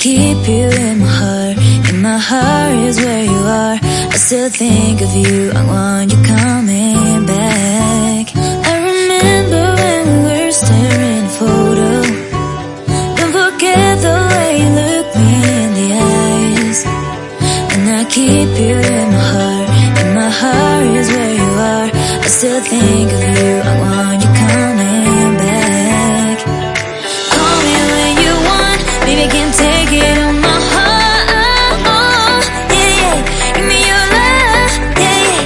keep you in my heart. In my heart is where you are. I still think of you, I want you coming back. I remember when we were staring at a photo. Don't forget the way you look me in the eyes. And I keep you in my heart. In my heart is where you are. I still think of you, I want you coming back. Call me when you want, baby, I can't take it on my heart. Oh, yeah, yeah. Give me your love, yeah, yeah.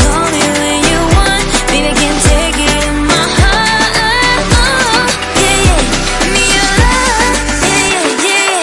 Call me when you want, baby, I can't take it on my heart. Oh, yeah, yeah. Give me your love, yeah, yeah,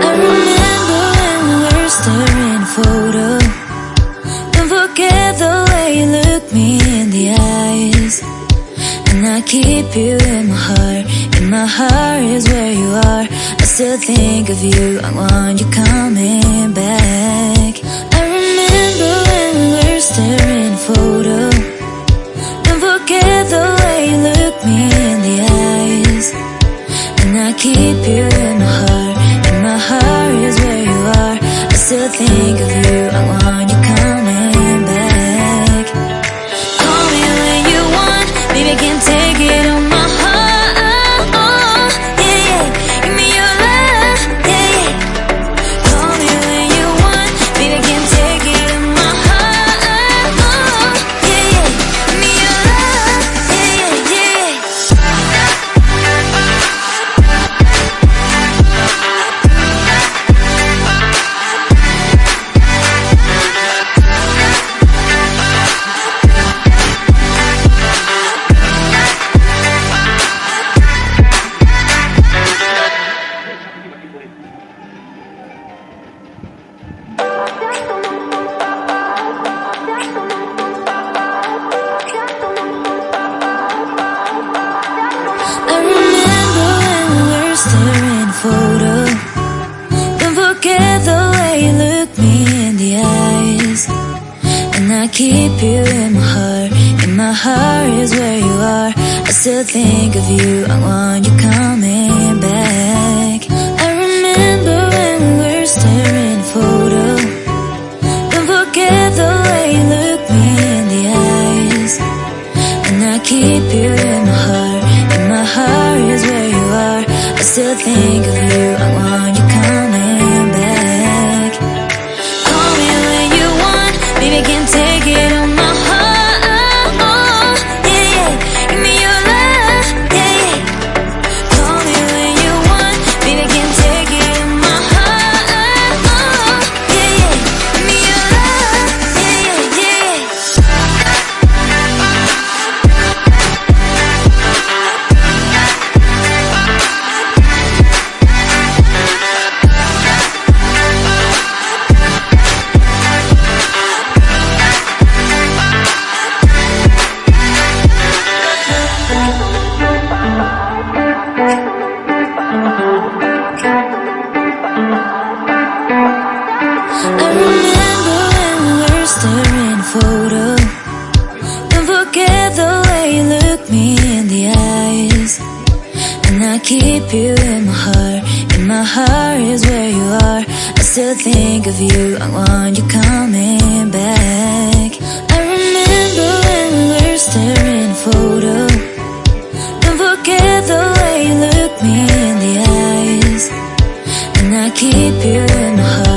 I remember when we were staring at a photo. Don't forget the way you look me in the eyes. And I keep you in my heart. In my heart is where you are. I still think of you, I want you coming back. I remember when we were staring at a photo. Don't forget the way you look me in the eyes. And I keep you in my heart. In my heart is where you are. I still think of you, I want you coming back. Call me when you want, baby, I can't take it on my heart. Oh, yeah, yeah. Give me your love, yeah, yeah. Call me when you want, baby, I can't take it on my heart. Oh, yeah, yeah. Give me your love, yeah, yeah, yeah. I remember when we were staring at a photo. Don't forget the way you look me in the eyes. And I keep you in my heart. In my heart is where you are. I still think of you, I want you coming back. I remember when we were staring at a photo. Don't forget the way you look me in the eyes. And I keep you in my heart. In my heart is where you are. I still think of you, I want you coming back. Call me when you want, baby, I can't take it on my heart. Oh, yeah, yeah. Give me your love, yeah, yeah. Call me when you want, baby, I can't take it on my heart. Oh, yeah, yeah. Give me your love, yeah, yeah, yeah. I remember when we were staring at a photo. Don't forget the way you look me in the eyes. And I keep you in my heart. In my heart is where you are. I still think of you, I want you coming back. I remember when we were staring at a photo. Don't forget the way you look me in the eyes. And I keep you in my heart.